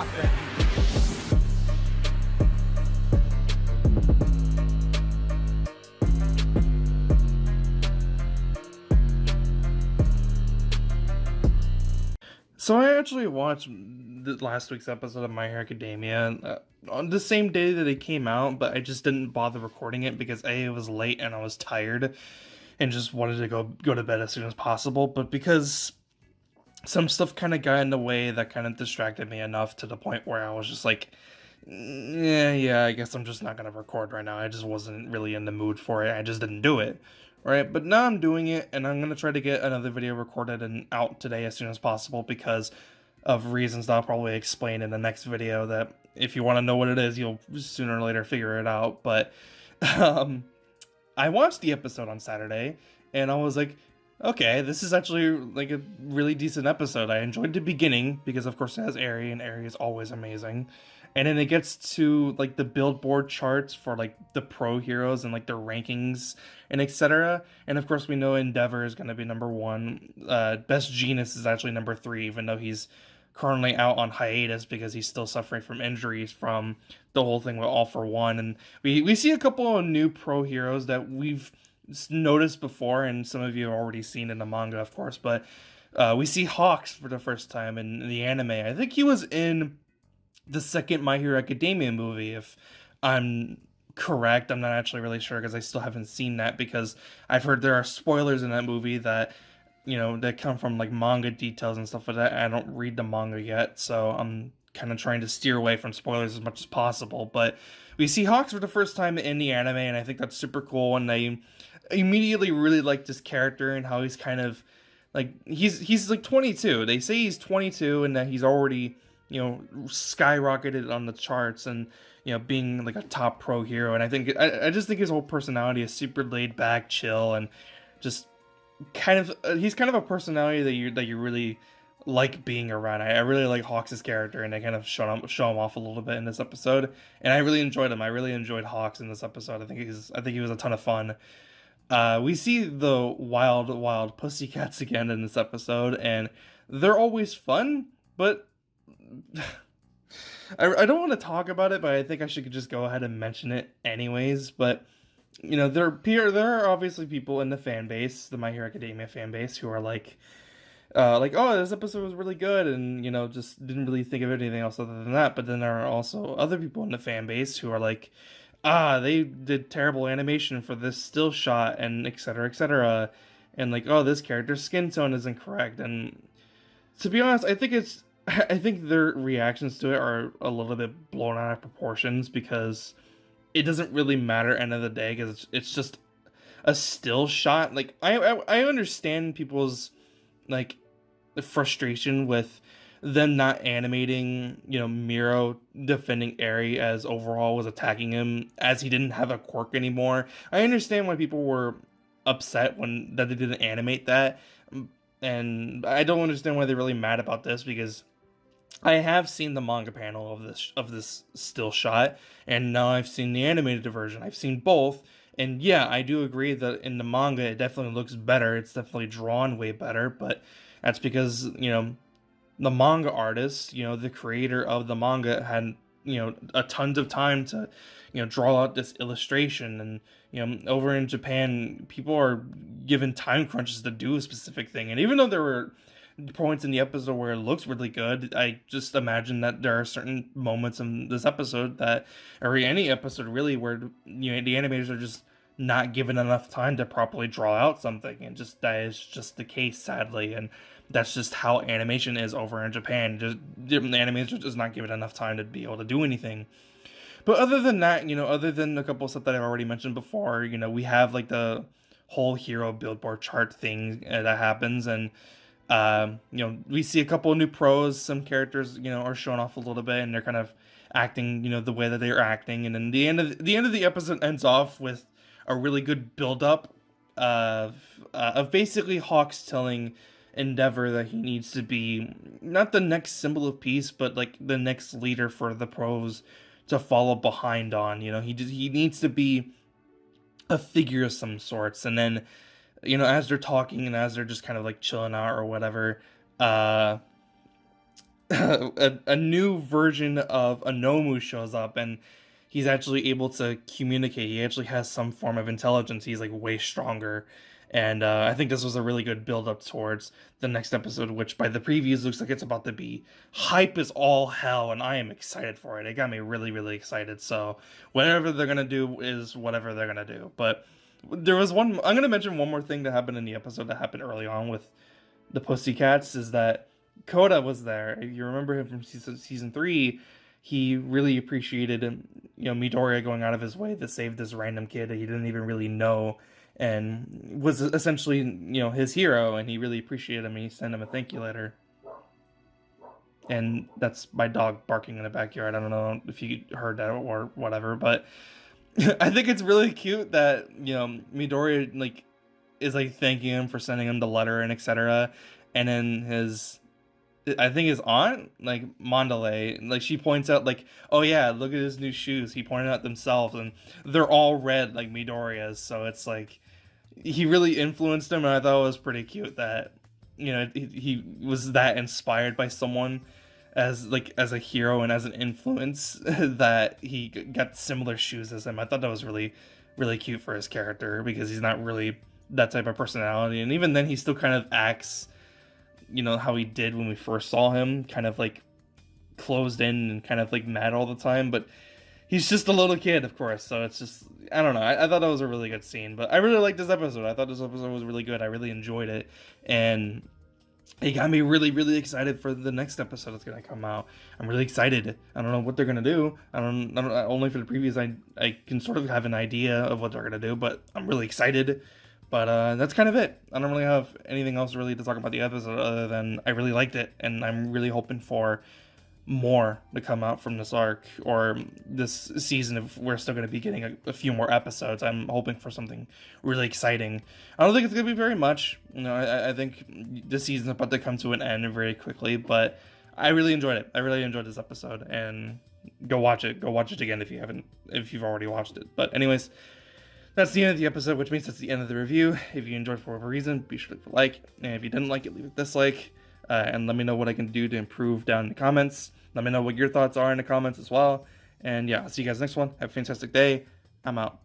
rock that. So I actually watched last week's episode of My Hero Academia on the same day that it came out, but I just didn't bother recording it because A, it was late and I was tired and just wanted to go to bed as soon as possible. But because some stuff kind of got in the way, that kind of distracted me enough to the point where I was just like, yeah, I guess I'm just not gonna record right now. I just wasn't really in the mood for it. I just didn't do it. Right, but now I'm doing it, and I'm gonna try to get another video recorded and out today as soon as possible because of reasons that I'll probably explain in the next video. That if you want to know what it is, you'll sooner or later figure it out. But I watched the episode on Saturday, and I was like, okay, this is actually like a really decent episode. I enjoyed the beginning because, of course, it has Eri, and Eri is always amazing. And then it gets to like the Billboard charts for like the pro heroes and like their rankings and etc. And of course, we know Endeavor is going to be #1. Best Genius is actually #3, even though he's currently out on hiatus because he's still suffering from injuries from the whole thing with All For One. And we see a couple of new pro heroes that we've noticed before, and some of you have already seen in the manga, of course. But we see Hawks for the first time in the anime. I think he was in the second My Hero Academia movie, if I'm correct. I'm not actually really sure because I still haven't seen that, because I've heard there are spoilers in that movie that, you know, that come from like manga details and stuff like that. I don't read the manga yet, so I'm kind of trying to steer away from spoilers as much as possible. But we see Hawks for the first time in the anime, and I think that's super cool. And I immediately really liked this character and how he's kind of like, he's like 22. They say he's 22 and that he's already, you know, skyrocketed on the charts and, you know, being like a top pro hero. And I just think his whole personality is super laid back, chill, and just kind of he's kind of a personality that you really like being around. I really like Hawks' character, and they kind of show him off a little bit in this episode, and I really enjoyed him. I really enjoyed Hawks in this episode. I think he was a ton of fun. We see the wild pussycats again in this episode, and they're always fun, but I don't want to talk about it, but I think I should just go ahead and mention it anyways. But, you know, there are obviously people in the fan base, the My Hero Academia fan base, who are like, oh, this episode was really good, and, you know, just didn't really think of anything else other than that. But then there are also other people in the fan base who are like, they did terrible animation for this still shot, and etc., and like, oh, this character's skin tone is incorrect. And to be honest, I think their reactions to it are a little bit blown out of proportions, because it doesn't really matter end of the day, because it's just a still shot. Like, I understand people's like the frustration with them not animating, you know, Miro defending Eri as Overhaul was attacking him, as he didn't have a quirk anymore. I understand why people were upset that they didn't animate that, and I don't understand why they're really mad about this, because I have seen the manga panel of this still shot, and now I've seen the animated version. I've seen both, and yeah, I do agree that in the manga it definitely looks better. It's definitely drawn way better, but that's because, you know, the manga artist, you know, the creator of the manga had, you know, a tons of time to, you know, draw out this illustration. And, you know, over in Japan, people are given time crunches to do a specific thing. And even though there were points in the episode where it looks really good, I just imagine that there are certain moments in this episode that, or any episode really, where, you know, the animators are just not given enough time to properly draw out something, and just that is just the case, sadly. And that's just how animation is over in Japan. Just the animators are just not given enough time to be able to do anything. But other than that, you know, other than a couple of stuff that I've already mentioned before, you know, we have like the whole hero Billboard chart thing that happens, and you know, we see a couple of new pros. Some characters, you know, are showing off a little bit, and they're kind of acting, you know, the way that they're acting. And then the end of the episode ends off with a really good build up of basically Hawks telling Endeavor that he needs to be not the next symbol of peace, but like the next leader for the pros to follow behind on. You know, he needs to be a figure of some sorts. And then, you know, as they're talking and as they're just kind of like chilling out or whatever, a new version of Anomu shows up, and he's actually able to communicate. He actually has some form of intelligence. He's like way stronger. And I think this was a really good build up towards the next episode, which by the previews looks like it's about to be hype as all hell, and I am excited for it. It got me really, really excited. So whatever they're gonna do is whatever they're gonna do. But there was one. I'm gonna mention one more thing that happened in the episode that happened early on with the Pussycats is that Koda was there. If you remember him from season 3, he really appreciated him, Midoriya going out of his way to save this random kid that he didn't even really know, and was essentially, his hero, and he really appreciated him, and he sent him a thank you letter. And that's my dog barking in the backyard. I don't know if you heard that or whatever, but I think it's really cute that, Midoriya, like, is, like, thanking him for sending him the letter and etc. And then I think his aunt, like, Mandalay, like, she points out, like, oh yeah, look at his new shoes. He pointed out themselves, and they're all red, like Midoriya's. So it's like, he really influenced him, and I thought it was pretty cute that, he was that inspired by someone as a hero and as an influence that he got similar shoes as him. I thought that was really, really cute for his character, because he's not really that type of personality. And even then, he still kind of acts, how he did when we first saw him, kind of like closed in and kind of like mad all the time, but he's just a little kid, of course, so it's just, I don't know, I thought that was a really good scene. But I really liked this episode. I thought this episode was really good. I really enjoyed it, and it got me really, really excited for the next episode that's gonna come out. I'm really excited. I don't know what they're gonna do. I don't only for the previews I can sort of have an idea of what they're gonna do, but I'm really excited. But that's kind of it. I don't really have anything else really to talk about the episode other than I really liked it, and I'm really hoping for more to come out from this arc, or this season. If we're still going to be getting a few more episodes, I'm hoping for something really exciting. I don't think it's going to be very much. I think this season's about to come to an end very quickly, but I really enjoyed it. I really enjoyed this episode, and go watch it. Go watch it again if you've already watched it. But anyways, that's the end of the episode, which means that's the end of the review. If you enjoyed for whatever reason, be sure to leave a like. And if you didn't like it, leave a dislike. And let me know what I can do to improve down in the comments. Let me know what your thoughts are in the comments as well. And yeah, I'll see you guys next one. Have a fantastic day. I'm out.